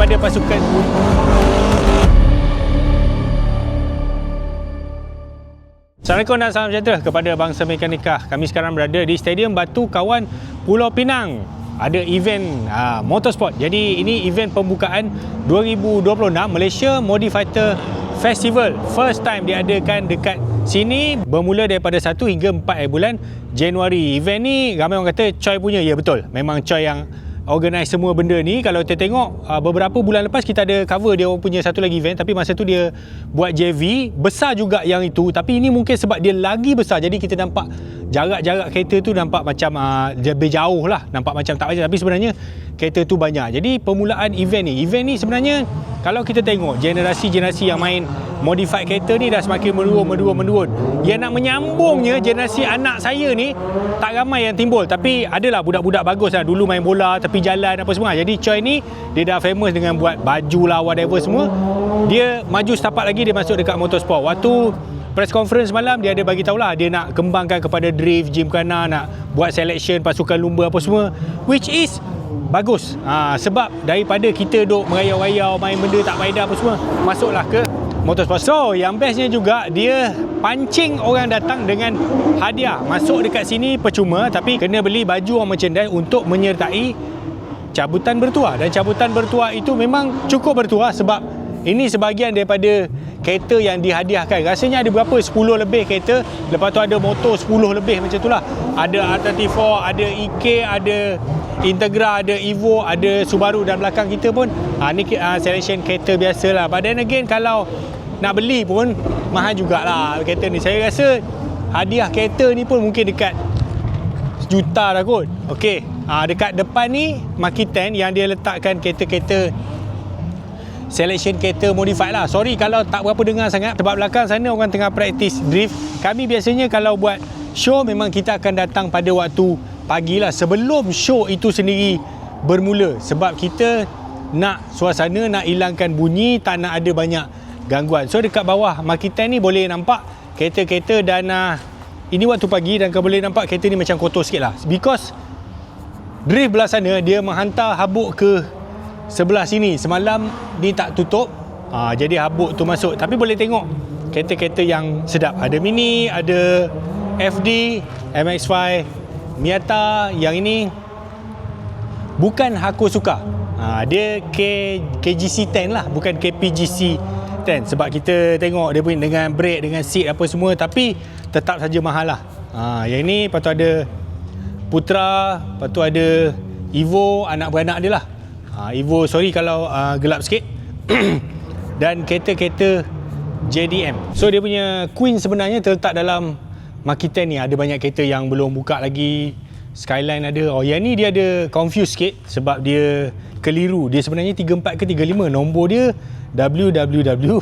daripada pasukan. Assalamualaikum dan salam sejahtera kepada bangsa Mekanikah. Kami sekarang berada di Stadium Batu Kawan Pulau Pinang. Ada event motorsport. Jadi ini event pembukaan 2026 Malaysia Modifighter Festival. First time diadakan dekat sini, bermula daripada 1 hingga 4 bulan Januari. Event ni ramai orang kata Choi punya. Ya betul, memang Choi yang organize semua benda ni. Kalau kita tengok beberapa bulan lepas kita ada cover dia punya satu lagi event, tapi masa tu dia buat JV besar juga yang itu, tapi ini mungkin sebab dia lagi besar, jadi kita nampak jarak-jarak kereta tu nampak macam lebih jauh lah, nampak macam tak banyak, tapi sebenarnya kereta tu banyak. Jadi permulaan event ni sebenarnya kalau kita tengok generasi-generasi yang main modified kereta ni dah semakin menurun. Yang nak menyambungnya generasi anak saya ni tak ramai yang timbul, tapi adalah budak-budak bagus lah, dulu main bola tepi jalan apa semua. Jadi Choi ni dia dah famous dengan buat baju lah whatever semua. Dia maju setapak lagi, dia masuk dekat motorsport. Waktu press conference malam dia ada bagi tahulah dia nak kembangkan kepada drift, gymkhana, nak buat selection pasukan lumba apa semua, which is bagus. Sebab daripada kita duk merayau-rayau main benda tak faedah apa semua, masuklah ke motorsport. So yang bestnya juga dia pancing orang datang dengan hadiah. Masuk dekat sini percuma, tapi kena beli baju or merchandise untuk menyertai cabutan bertuah. Dan cabutan bertuah itu memang cukup bertuah sebab ini sebahagian daripada kereta yang dihadiahkan. Rasanya ada berapa? 10 lebih kereta. Lepas tu ada motor 10 lebih macam itulah. Ada R34, ada EK, ada Integra, ada Evo, ada Subaru, dan belakang kita pun ni selection kereta biasa lah. But then again, kalau nak beli pun mahal jugalah kereta ni. Saya rasa hadiah kereta ni pun mungkin dekat sejuta dah kot. Okey, dekat depan ni Makiten yang dia letakkan kereta-kereta selection kereta modified lah. Sorry kalau tak berapa dengar sangat, sebab belakang sana orang tengah practice drift. Kami biasanya kalau buat show memang kita akan datang pada waktu pagi lah, sebelum show itu sendiri bermula, sebab kita nak suasana, nak hilangkan bunyi, tak nak ada banyak gangguan. So dekat bawah Makiten ni boleh nampak kereta-kereta, dan ini waktu pagi dan kau boleh nampak kereta ni macam kotor sikit lah, because drift belah sana dia menghantar habuk ke sebelah sini. Semalam ni tak tutup, jadi habuk tu masuk. Tapi boleh tengok kereta-kereta yang sedap. Ada Mini, ada FD, MX-5, Miata. Yang ini bukan Hakosuka, dia KGC 10 lah, bukan KPGC 10. Sebab kita tengok dia pun dengan brake, dengan seat apa semua, tapi tetap saja mahal lah. Yang ini lepas tu ada Putra, lepas tu ada Evo, anak beranak dia lah. Evo, sorry kalau gelap sikit. Dan kereta-kereta JDM. So dia punya Queen sebenarnya terletak dalam Makiten ni. Ada banyak kereta yang belum buka lagi. Skyline ada. Yang ni dia ada confused sikit sebab dia keliru. Dia sebenarnya 34 ke 35. Nombor dia WWW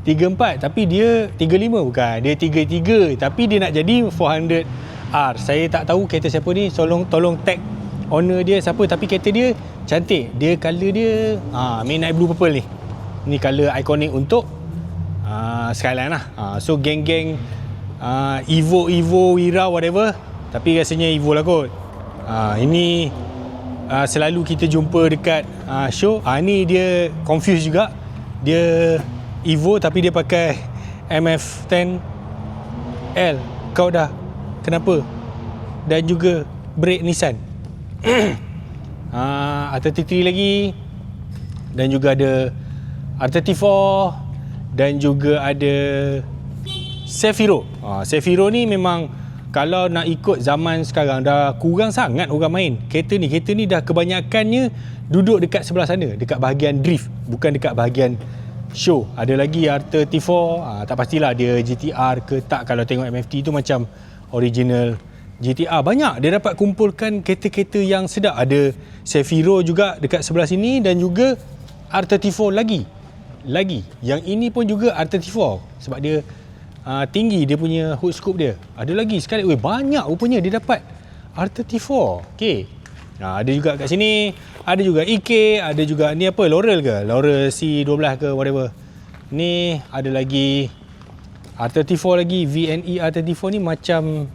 34, tapi dia 35 bukan. Dia 33, tapi dia nak jadi 400R. Saya tak tahu kereta siapa ni. Tolong tag owner dia siapa, tapi kereta dia cantik. Dia colour dia midnight blue purple ni. Ni colour ikonik untuk Skyline lah. So geng-geng Evo, Wira, whatever, tapi rasanya Evo lah kot. Ini selalu kita jumpa dekat show. Ni dia confused juga. Dia Evo tapi dia pakai MF10L. Kau dah kenapa? Dan juga brake Nissan. R33 lagi, dan juga ada R34, dan juga ada Sefiro. Sefiro ni memang kalau nak ikut zaman sekarang dah kurang sangat orang main kereta ni. Kereta ni dah kebanyakannya duduk dekat sebelah sana, dekat bahagian drift, bukan dekat bahagian show. Ada lagi R34, tak pastilah dia GTR ke tak. Kalau tengok MFT tu macam original GTR. Banyak dia dapat kumpulkan kereta-kereta yang sedap. Ada Sefiro juga dekat sebelah sini, dan juga R34 lagi. Yang ini pun juga R34 sebab dia tinggi dia punya hood scoop dia. Ada lagi sekali. Banyak rupanya dia dapat R34. Okey. Ada juga kat sini. Ada juga EK, ada juga ni apa, Laurel ke? Laurel C12 ke whatever. Ni ada lagi R34 lagi. VNE R34 ni macam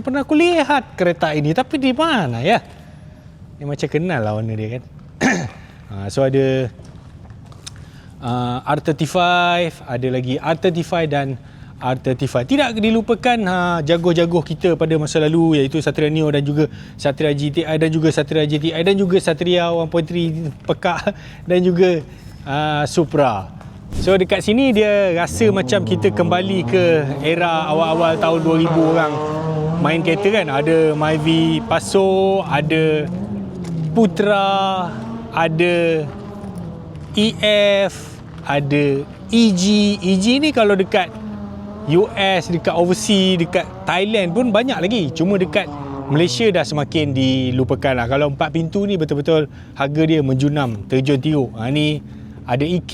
pernah aku lihat kereta ini, tapi di mana ya? Ni macam kenal lah warna dia kan. So ada R35, ada lagi R35 dan R35. Tidak dilupakan jaguh-jaguh kita pada masa lalu, iaitu Satria Neo dan juga Satria GTI dan juga Satria GTI dan juga Satria 1.3 pekak dan juga Supra. So dekat sini dia rasa macam kita kembali ke era awal-awal tahun 2000 orang main kereta kan. Ada Myvi Passo, ada Putra, ada EF, ada EG. EG ni kalau dekat US, dekat overseas, dekat Thailand pun banyak lagi. Cuma dekat Malaysia dah semakin dilupakan lah. Kalau 4 pintu ni betul-betul harga dia menjunam, terjun teruk. Ni ada EK,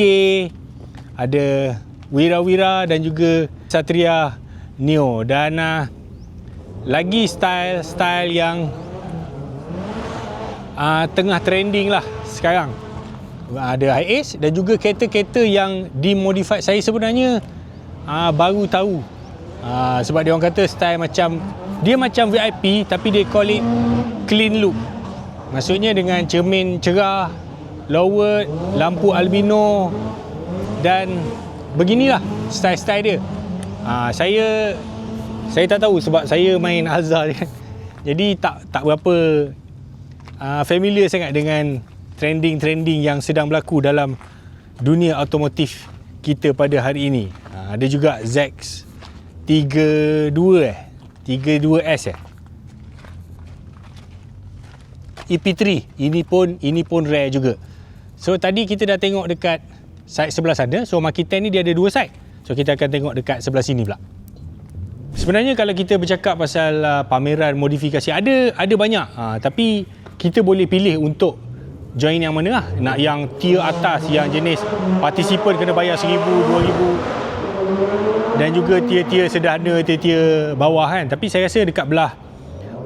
ada Wira dan juga Satria Neo. Dan lagi style yang tengah trending lah sekarang. Ada Hi-Ace dan juga kereta-kereta yang dimodified. Saya sebenarnya baru tahu sebab dia orang kata style macam dia macam VIP tapi dia call it clean look. Maksudnya dengan cermin cerah, lowered, lampu albino dan beginilah style-style dia. Saya tak tahu sebab saya main Alza je. Jadi tak berapa familiar sangat dengan trending yang sedang berlaku dalam dunia automotif kita pada hari ini. Ada juga Zex 32S EP3. Ini pun rare juga. So tadi kita dah tengok dekat side sebelah sana. So Maki-10 ni dia ada 2 side. So kita akan tengok dekat sebelah sini pula. Sebenarnya kalau kita bercakap pasal pameran modifikasi, ada banyak. Tapi kita boleh pilih untuk join yang mana lah. Nak yang tier atas, yang jenis participant kena bayar 1,000, 2,000 dan juga tier-tier sederhana, tier-tier bawah kan. Tapi saya rasa dekat belah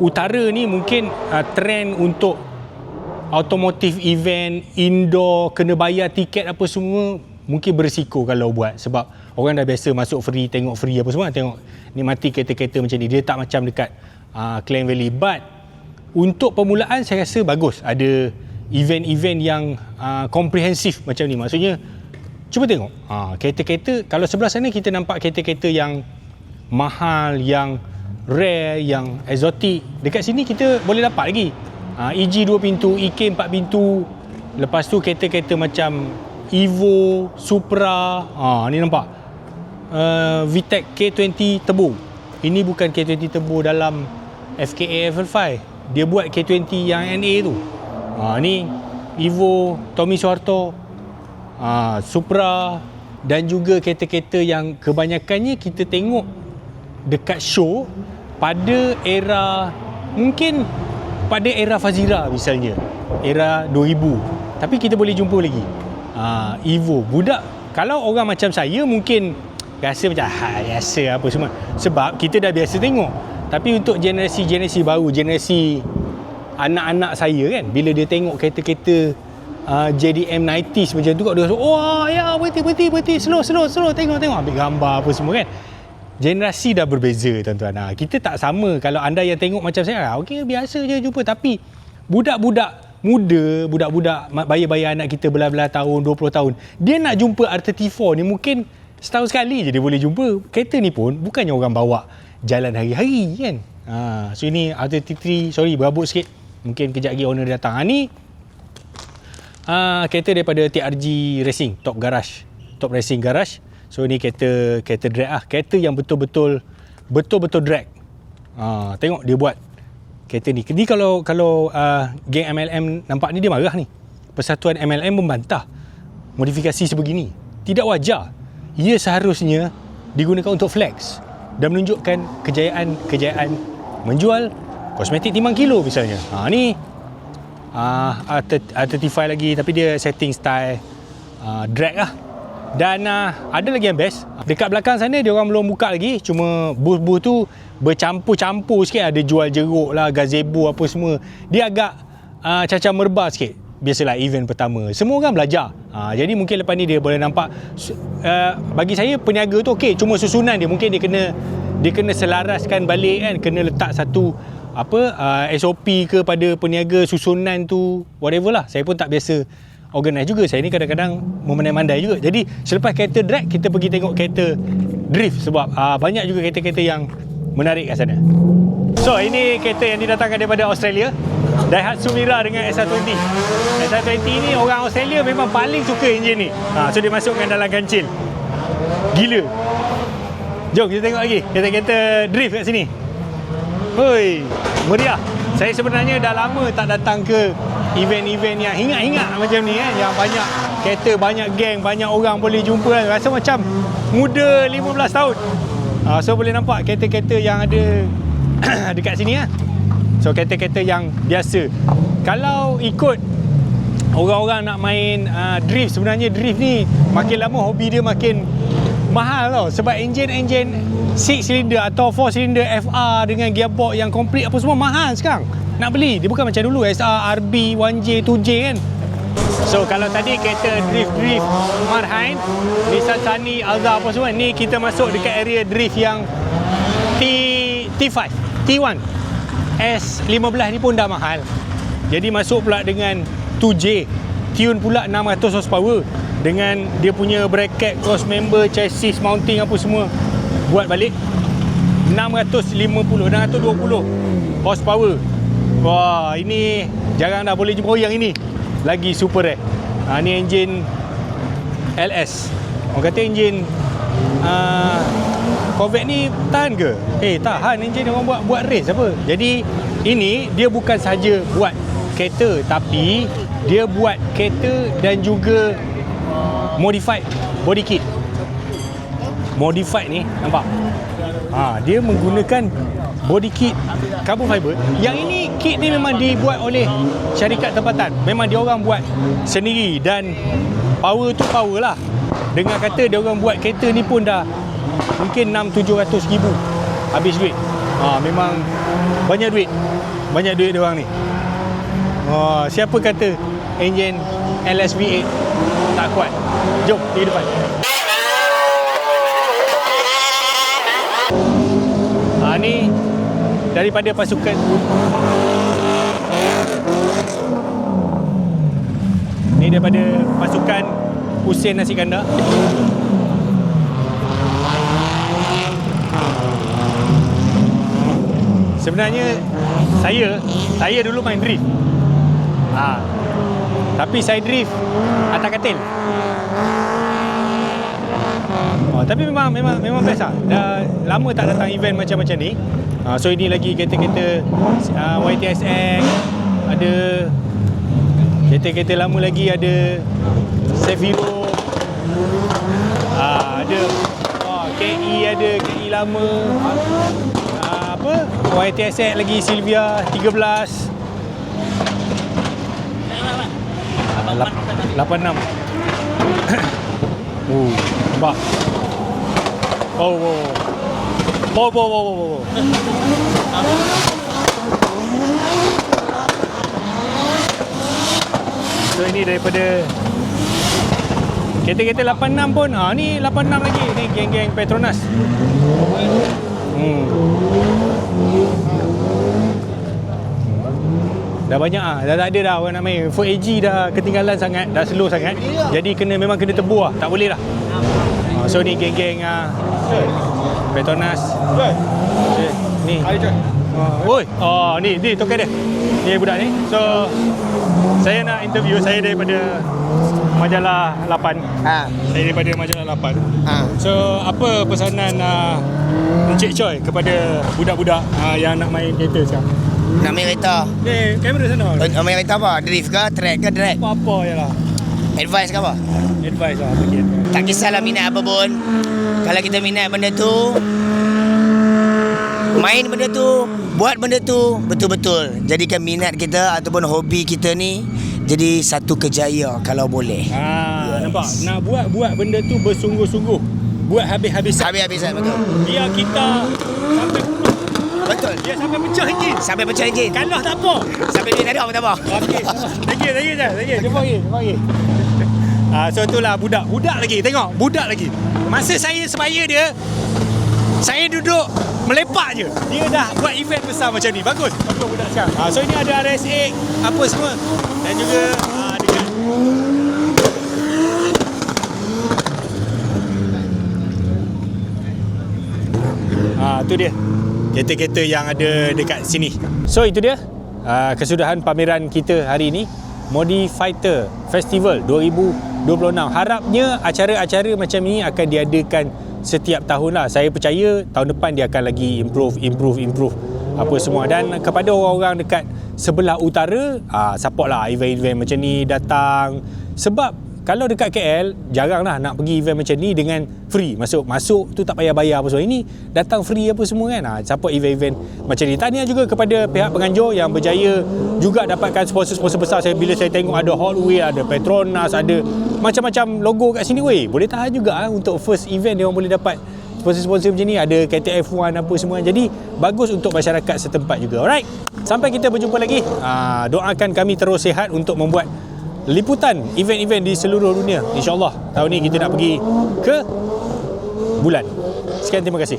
utara ni mungkin trend untuk automotive event indoor kena bayar tiket apa semua mungkin berisiko kalau buat, sebab orang dah biasa masuk free, tengok free apa semua, tengok nikmati kereta-kereta macam ni. Dia tak macam dekat Klang Valley. But untuk permulaan saya rasa bagus ada event-event yang komprehensif macam ni. Maksudnya cuba tengok kereta-kereta. Kalau sebelah sana kita nampak kereta-kereta yang mahal, yang rare, yang exotic. Dekat sini kita boleh dapat lagi EG 2 pintu, EK 4 pintu. Lepas tu kereta-kereta macam Evo, Supra. Ni nampak VTEC K20 Turbo. Ini bukan K20 Turbo dalam FKA FL5. Dia buat K20 yang NA tu. Ni Evo, Tommy Soeharto, Supra dan juga kereta-kereta yang kebanyakannya kita tengok dekat show pada era, mungkin pada era Fazira misalnya, era 2000. Tapi kita boleh jumpa lagi Evo. Budak, kalau orang macam saya mungkin rasa macam biasa apa semua, sebab kita dah biasa tengok. Tapi untuk generasi baru, generasi anak-anak saya kan, bila dia tengok kereta-kereta JDM 90s macam tu, dia rasa wah ya, berhenti, slow, tengok ambil gambar apa semua kan. Generasi dah berbeza tuan-tuan. Kita tak sama. Kalau anda yang tengok macam saya, okey biasa je jumpa. Tapi budak-budak muda, budak-budak bayar-bayar anak kita belah-belah tahun, 20 tahun, dia nak jumpa R34 ni mungkin setahun sekali je dia boleh jumpa. Kereta ni pun bukannya orang bawa jalan hari-hari kan. So ini R33, sorry berabuk sikit, mungkin kejap lagi owner dia datang. Ni kereta daripada TRG Racing, Top Racing Garage. So ni kereta drag lah, kereta yang betul-betul drag. Tengok dia buat kereta ni. Ni kalau geng MLM nampak ni, dia marah ni. Persatuan MLM membantah modifikasi sebegini. Tidak wajar. Ia seharusnya digunakan untuk flex dan menunjukkan kejayaan menjual kosmetik timbang kilo misalnya. Ni R35 lagi, tapi dia setting style drag lah. Dan ada lagi yang best, dekat belakang sana dia orang belum buka lagi, cuma booth-booth tu bercampur-campur sikit. Ada jual jeruk lah, gazebo apa semua. Dia agak cacah merba sikit. Biasalah event pertama, semua orang belajar. Jadi mungkin lepas ni dia boleh nampak. Bagi saya peniaga tu okey, cuma susunan dia mungkin dia kena selaraskan balik kan, kena letak satu SOP ke pada peniaga, susunan tu whatever lah. Saya pun tak biasa organize juga. Saya ni kadang-kadang memandai-mandai juga. Jadi selepas kereta drag, kita pergi tengok kereta drift sebab banyak juga kereta-kereta yang menarik kat sana. So ini kereta yang didatangkan daripada Australia, Daihatsu Mira dengan S120. S120 ni orang Australia memang paling suka enjin ni. So dia masukkan dalam kancil. Gila. Jom kita tengok lagi kereta-kereta drift kat sini. Hoi, meriah. Saya sebenarnya dah lama tak datang ke event-event yang hingat-hingat macam ni yang banyak kereta, banyak geng, banyak orang boleh jumpa kan. Rasa macam muda 15 tahun. So boleh nampak kereta-kereta yang ada dekat sini So kereta-kereta yang biasa. Kalau ikut orang-orang nak main drift, sebenarnya drift ni makin lama hobi dia makin mahal tau. Sebab enjin 6 cylinder atau 4 cylinder FR dengan gearbox yang komplit apa semua mahal sekarang nak beli. Dia bukan macam dulu SR, RB, 1J, 2J kan. So kalau tadi kereta drift Marhain, Nissan Sunny, Alza apa semua, ni kita masuk dekat area drift yang T5, T1. S15 ni pun dah mahal. Jadi masuk pula dengan 2J, tune pula 600 horsepower dengan dia punya bracket, cross member, chassis, mounting apa semua. Buat balik 620 horsepower. Wah, ini jarang dah boleh jumpa yang ini. Lagi super rare. Ni enjin LS. Orang kata enjin Corvette ni tahan ke? Tahan enjin orang buat race apa. Jadi ini dia bukan saja buat kereta, tapi dia buat kereta dan juga modified body kit. Modified ni nampak? Dia menggunakan body kit carbon fiber. Yang ini kit ni memang dibuat oleh syarikat tempatan. Memang dia orang buat sendiri dan power tu power lah. Dengar kata dia orang buat kereta ni pun dah mungkin 600-700 ribu habis duit. Memang banyak duit. Banyak duit dia orang ni. Siapa kata enjin LS V8 tak kuat? Jom di depan. Ni daripada pasukan Husein Nasi Kandar. Sebenarnya saya dulu main drift. Tapi saya drift atas katil. Tapi memang best lah. Dah lama tak datang event macam-macam ni. So ini lagi kereta-kereta YTSX, ada kereta-kereta lama lagi, ada Seviro, ada KI, ada KI lama, YTSX lagi, Silvia 13 86. Nampak? Wow. So ini daripada kereta-kereta 86 pun. Ni 86 lagi. Ni geng-geng Petronas. Dah banyak dah tak ada dah orang nak main. Ford AG dah ketinggalan sangat, dah slow sangat. Jadi memang kena tebur tak boleh lah. So ni geng-geng Petronas. Ni. Oi. Ni token dia. Ni budak ni. So saya nak interview, saya daripada Majalah 8. Saya daripada Majalah 8. So apa pesanan Encik Choi kepada budak-budak yang nak main kereta sekarang? Nak main kereta. Ni kamera sana. Main kereta apa? Drift ke? Track ke? Drag? Apa-apa je lah. Advice ke apa? Advice lah bagi. Tak kisahlah minat apa pun. Kalau kita minat benda tu, main benda tu, buat benda tu betul-betul. Jadikan minat kita ataupun hobi kita ni jadi satu kejayaan kalau boleh. Nampak? Nak buat benda tu bersungguh-sungguh. Buat habis-habisan. Habis-habisan, betul. Biar kita sampai betul. Dia sampai pecah enjin. Sampai pecah enjin. Kalah tak apa. Sampai duit tak ada apa. Okey. Lagi. Jumpa lagi. So itulah budak lagi. Tengok, budak lagi. Masa saya sebaya dia, saya duduk melepak je. Dia dah buat event besar macam ni. Bagus budak sekarang. So ini ada RSX apa semua. Dan juga dengan Tu dia kereta-kereta yang ada dekat sini. So itu dia kesudahan pameran kita hari ini, Modifighter Festival 2026. Harapnya acara-acara macam ni akan diadakan setiap tahun lah. Saya percaya tahun depan dia akan lagi improve apa semua. Dan kepada orang-orang dekat sebelah utara, support lah event-event macam ni datang. Sebab kalau dekat KL jarang lah nak pergi event macam ni dengan free. Masuk tu tak payah bayar apa semua. Ini datang free apa semua kan. Support event-event macam ni. Tahniah juga kepada pihak penganjur yang berjaya juga dapatkan sponsor-sponsor besar. Bila saya tengok ada Hallway, ada Petronas, ada macam-macam logo kat sini. Boleh tahan juga untuk first event dia orang boleh dapat sponsor-sponsor macam ni. Ada KTF 1 apa semua. Jadi bagus untuk masyarakat setempat juga. Alright, sampai kita berjumpa lagi. Doakan kami terus sihat untuk membuat liputan event-event di seluruh dunia. InsyaAllah tahun ni kita nak pergi ke bulan. Sekian, terima kasih.